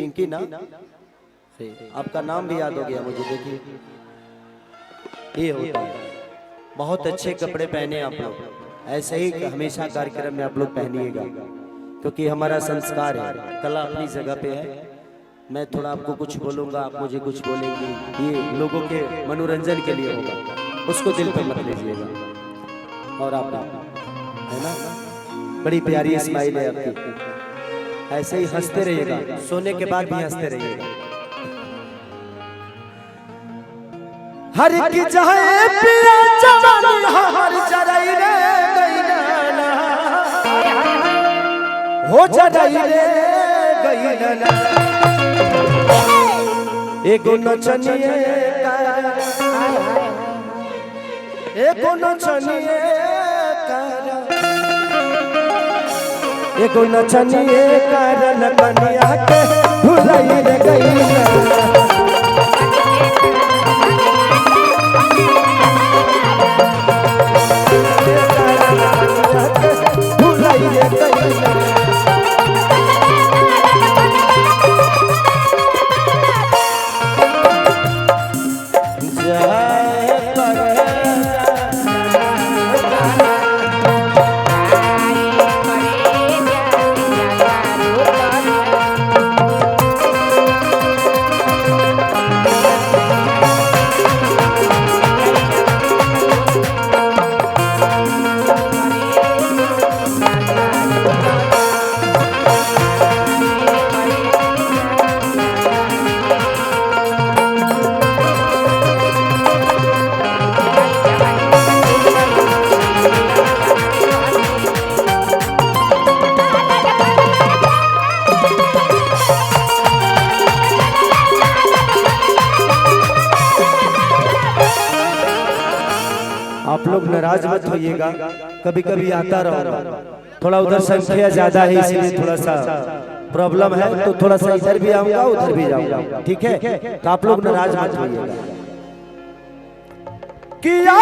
पिंकी ना, आपका नाम भी याद हो गया मुझे। देखिए ये होता है, बहुत अच्छे कपड़े पहने आप लोग, ऐसे ही हमेशा कार्यक्रम में आप लोग पहनिएगा, क्योंकि हमारा संस्कार है। कला अपनी जगह पे है। मैं थोड़ा आपको कुछ बोलूंगा, आप मुझे कुछ बोलेंगे, ये लोगों के मनोरंजन के लिए होगा, उसको दिल पे मत लीजिएगा। और आप है ना, बड़ी प्यारी स्माइल है आपकी, ऐसे ही हंसते रहिएगा, सोने के बाद भी हंसते रहिएगा। हर की चाहे पिया जवानी हर जराई रे गईना हो जराई रे गईना एगो नचनिए एगो नचनिए एगो नचनिए कारण कनिया के भुलाई रे गईना आप लोग नाराज मत होइएगा, कभी कभी आता रहो, थोड़ा उधर संख्या ज्यादा है इसलिए थोड़ा सा प्रॉब्लम है, तो थोड़ा सा इधर भी आऊंगा उधर भी जाऊंगा, ठीक है? तो आप लोग नाराज मत होइएगा। किया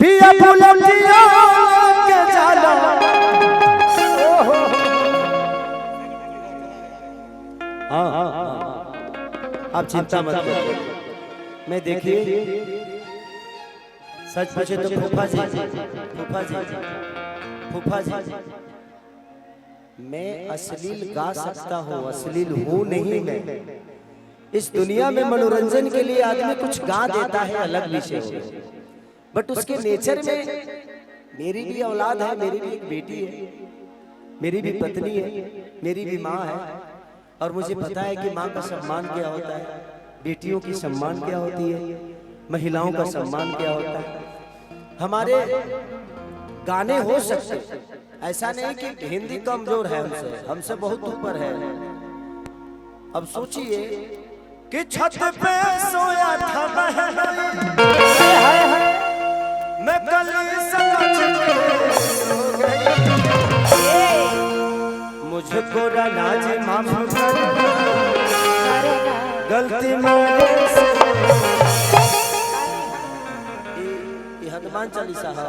पिया बुलंदिया के जाला हाँ, आप चिंता मत करिए। मैं देखिए सच पूछे तो फूफा जी मैं अश्लील गा सकता हूँ, अश्लील हूँ नहीं मैं। इस दुनिया में मनोरंजन के लिए आदमी कुछ गा देता है, अलग विषय है, बट उसके नेचर में मेरी भी औलाद है, मेरी भी एक बेटी है, मेरी भी पत्नी है, मेरी भी माँ है, और मुझे पता है कि माँ का सम्मान क्या होता है, बेटियों की सम्मान क्या होती है, महिलाओं का सम्मान क्या होता है। हमारे गाने हो सकते, ऐसा नहीं कि हिंदी कमजोर है हमसे बहुत ऊपर है। अब सोचिए कि छत पे सोया था मैं कल मुझको राज माफ करना गलती मेरे से। ये हनुमान चालीसा है।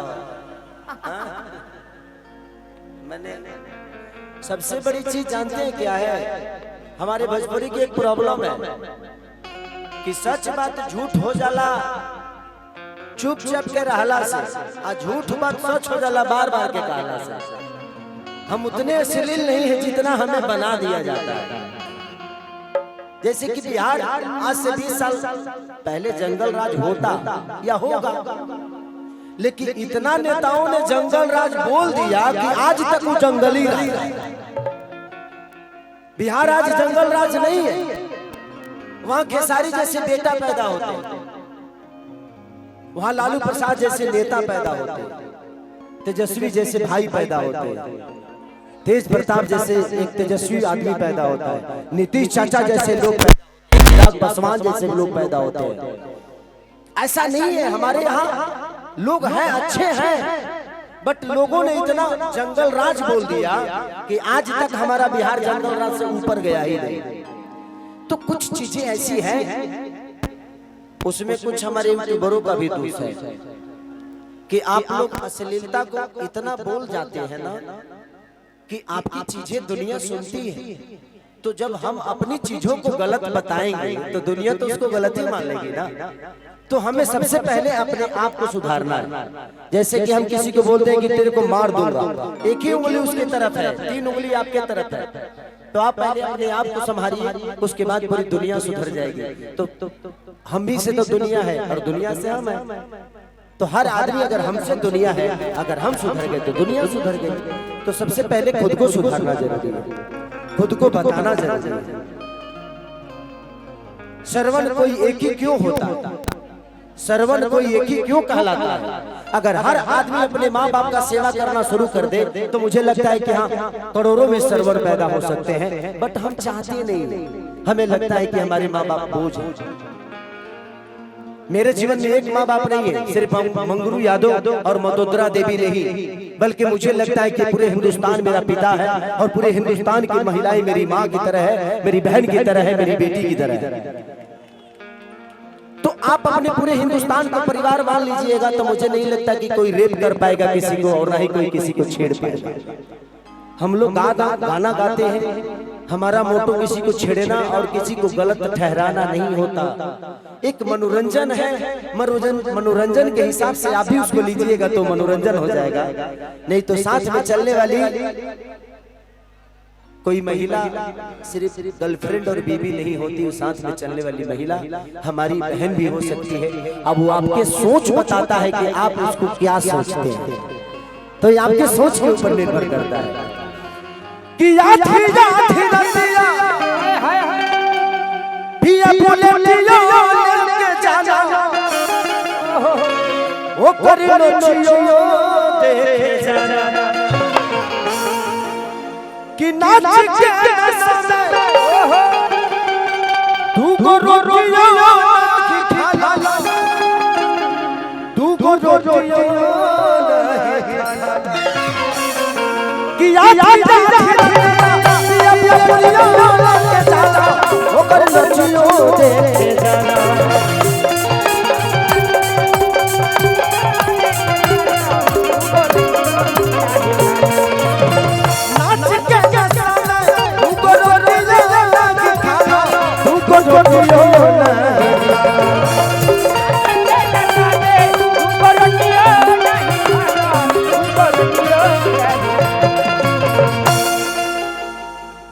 मैंने सबसे बड़ी चीज जानते हैं क्या है, हमारे भोजपुरी की एक प्रॉब्लम है कि सच बात झूठ हो जाला चुपचाप के रहला से, आ झूठ बात सच हो जाला बार बार के कहला से। हम उतने अश्लील नहीं है जितना हमें बना दिया जाता है। जैसे कि बिहार आज से 20 साल पहले जंगल राज होता या होगा, लेकिन इतना नेताओं ने जंगल राज बोल दिया कि आज तक वो जंगली राज है। बिहार आज जंगल राज नहीं है, वहां खेसारी जैसे बेटा पैदा होते हैं, वहां लालू प्रसाद जैसे नेता पैदा होते हैं, तेजस्वी जैसे भाई पैदा होते हैं, तेज प्रताप जैसे एक तेजस्वी आदमी पैदा होता है, नीतीश चाचा जैसे लोग, पासवान जैसे लोग पैदा होते हैं। ऐसा नहीं है, हमारे यहाँ लोग हैं, अच्छे हैं, बट लोगों ने इतना जंगल राज बोल दिया कि आज तक हमारा बिहार जंगल राज से ऊपर गया ही नहीं। तो कुछ चीजें ऐसी हैं, उसमें कुछ हमारे यूट्यूबरों का भी दोष है कि आप लोग अश्लीलता को इतना बोल जाते हैं ना कि आपकी चीजें दुनिया सुनती है, तो जब हम अपनी चीजों को गलत बताएंगे तो दुनिया तो उसको गलत ही मान लेगी ना। तो हमें सबसे पहले अपने आप को सुधारना है। जैसे कि हम किसी को बोलते हैं कि तेरे को मार दूंगा, एक ही उंगली उसकी तरफ है, 3 उंगली आपके तरफ है, तो आप पहले अपने आप को संभालिए, उसके बाद पूरी दुनिया सुधर जाएगी। तो हम भी से तो दुनिया है और दुनिया से हम है। तो हर आदमी, अगर हमसे दुनिया है, अगर हम सुधर गए तो दुनिया सुधर गई। तो सबसे पहले खुद को सुधारना जरूरी है, खुद को बताना जरूरी है। श्रवण कोई एक ही क्यों होता, श्रवण कोई एक ही क्यों कहलाता है? अगर हर आदमी अपने माँ बाप का सेवा करना शुरू कर दे तो मुझे लगता है कि हाँ, करोड़ों में श्रवण पैदा हो सकते हैं, बट हम चाहते नहीं। हमें लगता है कि हमारे माँ बाप बोझ हैं। मेरे जीवन में एक माँ बाप नहीं है, सिर्फ मंगरू यादव और मदोदरा देवी नहीं, बल्कि मुझे लगता है कि पूरे हिंदुस्तान मेरा पिता है और पूरे हिंदुस्तान की महिलाएं मेरी माँ की तरह है, मेरी बहन की तरह है, मेरी बेटी की तरह है। तो आप अपने पूरे हिंदुस्तान का परिवार मान लीजिएगा तो मुझे नहीं लगता कि कोई रेप कर पाएगा किसी को, और ना ही कोई किसी को छेड़ पाएगा। हम लोग गाना गाते हैं, हमारा मोटो किसी को छेड़ना और किसी को गलत ठहराना नहीं होता। एक मनोरंजन है, मनोरंजन के हिसाब से आप भी उसको लीजिएगा तो मनोरंजन हो जाएगा। नहीं तो साथ में चलने वाली कोई महिला सिर्फ गर्लफ्रेंड और बीवी नहीं होती, उस साथ में चलने वाली महिला हमारी बहन भी हो सकती है। अब वो आपके सोच बताता है कि आप उसको क्या सोचते हैं, तो ये आपके सोच के ऊपर निर्भर करता है कि कि नाच के नसे तू को रोटियो नहीं खाला, तू को रोटियो नहीं खाला, कि आज के जाना होकर नचियो देखे जाना।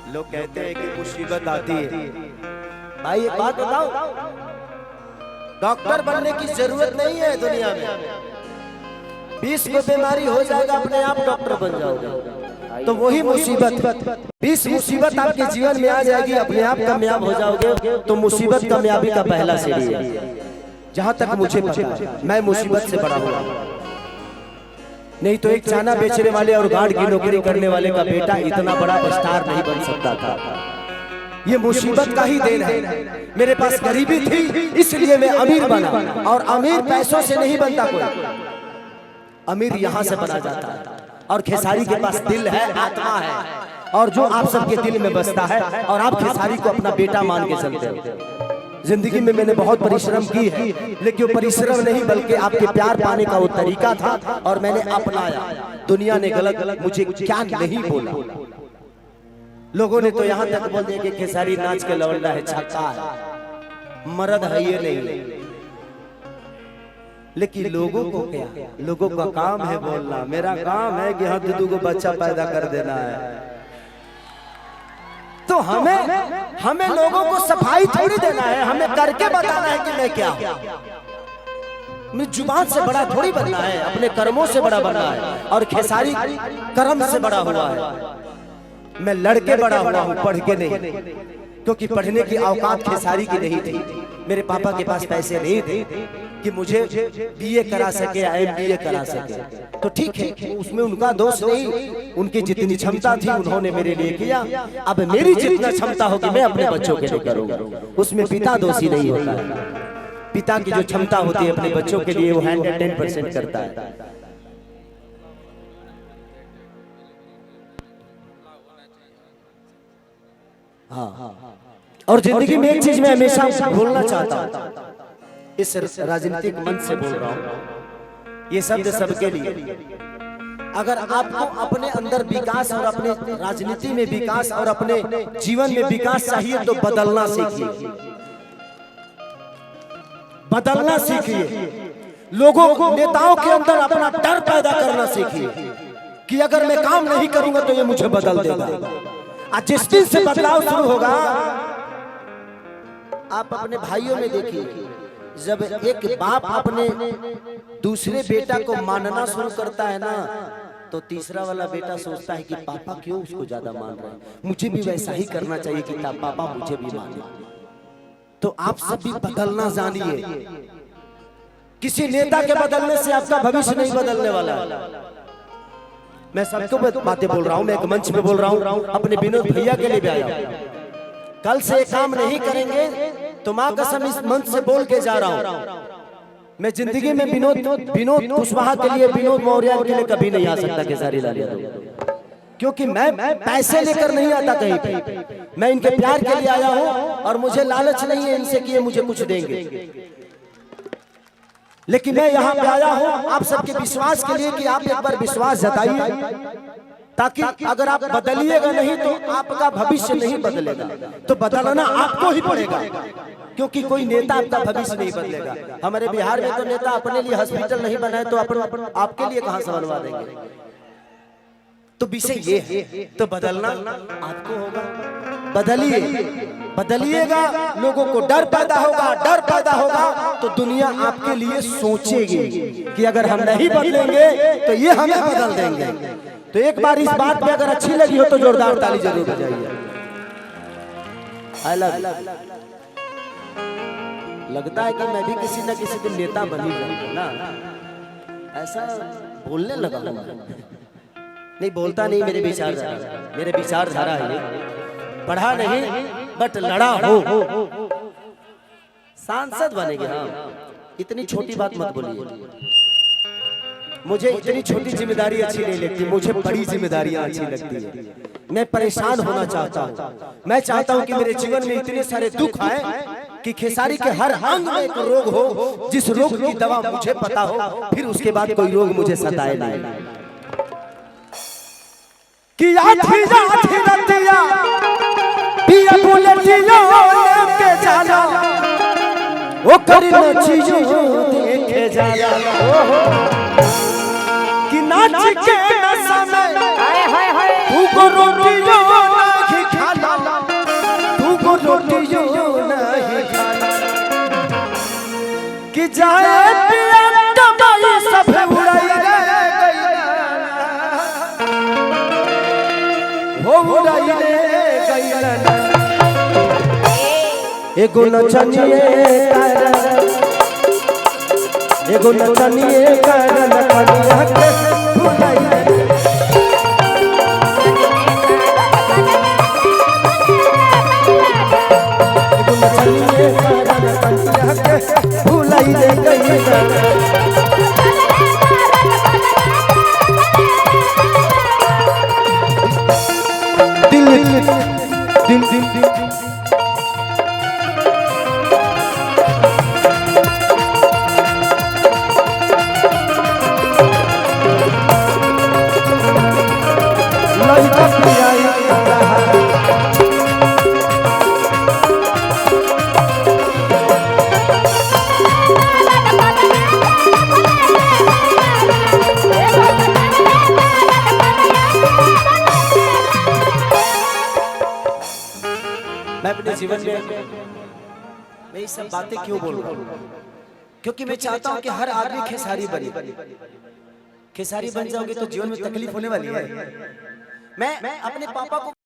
लोग कहते हैं कि मुसीबत आती है। भाई एक बात बताओ, डॉक्टर बनने की जरूरत नहीं है दुनिया में। 20 को बीमारी हो जाएगा, अपने आप डॉक्टर बन जाओगे। तो वही मुसीबत, 20 मुसीबत आपके जीवन में आ जाएगी, अपने आप कामयाब हो जाओगे। तो मुसीबत कामयाबी का पहला सीढ़ी है। जहां तक मुझे पता है, मैं मुसीबत से बड़ा हुआ, नहीं तो एक चाना बेचने वाले और गार्ड की नौकरी करने वाले का बेटा इतना बड़ा स्टार नहीं बन सकता था। ये मुसीबत का ही देन है। मेरे पास गरीबी थी इसलिए मैं अमीर बना, और अमीर पैसों से नहीं बनता कोई, अमीर यहाँ से बना जाता है। और खेसारी के पास दिल है, आत्मा है, और जो आप सबके दिल में बसता है, और आप खेसारी को अपना बेटा मान के चलते हो। जिंदगी में मैंने बहुत परिश्रम की है, लेकिन वो परिश्रम नहीं बल्कि आपके प्यार पाने का वो तरीका था, और मैंने अपनाया। दुनिया ने गलत मुझे क्या नहीं बोला। लोगों ने तो यहाँ तक बोल दिया कि खेसारी नाच के लौंडा है, छक्का है, मर्द है ये नहीं। लेकिन लोगों को क्या, लोगों का काम है बोलना, मेरा काम है कि हाँ दूध को बच्चा पैदा कर देना है। तो हमें लोगों को सफाई थोड़ी देना है, हमें करके बताना है कि मैं क्या हूं। मैं जुबान से बड़ा थोड़ी बनना है, अपने कर्मों से बड़ा बनना है। और खेसारी कर्म से बड़ा हुआ है, मैं लड़के बड़ा हुआ हूं, पढ़ के नहीं, क्योंकि पढ़ने की औकात खेसारी की नहीं थी। मेरे पापा के पास पैसे नहीं थे कि मुझे बीए करा सके या एमबीए करा सके। तो ठीक है, उसमें उनका दोष नहीं, उनकी जितनी क्षमता थी उन्होंने मेरे लिए किया। अब मेरी जितना क्षमता होगी मैं अपने बच्चों के लिए करूंगा, उसमें पिता दोषी नहीं होता है। पिता की जो क्षमता होती है अपने बच्चों के लिए वो 110% करता है। हाँ, और जिंदगी में एक चीज मैं हमेशा बोलना चाहता हूँ, इस राजनीतिक मंच से बोल रहा हूँ, ये शब्द सबके लिए। अगर आपको अपने अंदर विकास और अपने राजनीति में विकास और अपने जीवन में विकास चाहिए तो बदलना सीखिए, बदलना सीखिए। लोगों नेताओं के अंदर अपना डर पैदा करना सीखिए कि अगर मैं काम नहीं करूंगा तो ये मुझे बदल देगा। आज जिस दिन से बदलाव शुरू होगा, आप अपने भाइयों में देखिए, जब एक बाप अपने दूसरे बेटा को मानना शुरू करता है ना, तो तीसरा वाला बेटा सोचता है कि पापा क्यों उसको ज्यादा मान रहे हैं, मुझे भी वैसा ही करना चाहिए कि पापा मुझे भी माने। तो आप सब भी बदलना जानिए। किसी नेता के बदलने से आपका भविष्य नहीं बदलने वाला है। मैं सबको बातें बोल रहा हूँ, मैं एक मंच पे बोल रहा हूँ, अपने विनोद भैया के लिए भी आया हूँ। कल से काम नहीं करेंगे तो मां कसम इस मंच से बोल के जा रहा हूँ, मैं जिंदगी में विनोद कुशवाहा के लिए, विनोद मौर्य के लिए कभी नहीं आ सकता खेसारी लाल यादव, क्योंकि मैं पैसे लेकर नहीं आता कहीं पे। मैं इनके प्यार के लिए आया हूँ और मुझे लालच नहीं है इनसे कि ये मुझे कुछ देंगे, लेकिन मैं यहाँ पे आया हूँ आप सबके विश्वास के लिए कि आप एक बार विश्वास जताइए, ताकि अगर आप बदलिएगा नहीं तो आपका भविष्य नहीं बदलेगा। तो बदलना आपको ही पड़ेगा, क्योंकि कोई नेता आपका भविष्य नहीं बदलेगा। हमारे बिहार में तो नेता अपने लिए हॉस्पिटल नहीं बनाए तो आपके लिए कहां से बनवा देंगे। तो विषय ये है, तो बदलना आपको होगा। बदलिए, बदलिएगा, लोगों को डर पैदा होगा, डर पैदा होगा तो दुनिया आपके लिए सोचेगी कि अगर हम नहीं बदलेंगे तो ये हमें बदल देंगे। तो एक बार इस बात पे अगर अच्छी लगी हो तो जोरदार ताली जरूर बजाइए। लगता है कि मैं भी किसी न किसी दिन नेता बन ही जाऊंगा ना, ऐसा बोलने लगा। नहीं बोलता नहीं, मेरे विचारधारा है, पढ़ा नहीं बट लड़ा हो, सांसद बनेंगे। हाँ, इतनी छोटी बात मत बोलिए, मुझे इतनी छोटी जिम्मेदारी अच्छी नहीं लगती, मुझे बड़ी जिम्मेदारियां अच्छी लगती है। मैं परेशान होना चाहता हूँ, मैं चाहता हूँ कि मेरे जीवन में इतने सारे दुख आए कि खेसारी के हर अंग में एक रोग हो, जिस रोग की दवा मुझे पता हो, फिर उसके बाद कोई रोग मुझे सताए नहीं। कि आधी रतिया पिया बुलेटिया लेके जाना, वो करना चीजों देखे जाना, कि नाच के नशा में तू को रोटियों नहीं खाना, तू को रोटियों नहीं खाना, कि जाए पिया कमाई सब उड़ाई एगो नचनिए करन कनिया के भुलाइले, एगो नचनिए करन कनिया के भुलाइले गइला। दिल मैं अपने जीवन में मैं ये सब बातें क्यों बोल रहा हूँ, क्योंकि मैं चाहता हूँ कि हर आदमी खेसारी बने। खेसारी बन जाओगे तो जीवन में तकलीफ होने वाली है। मैं अपने पापा को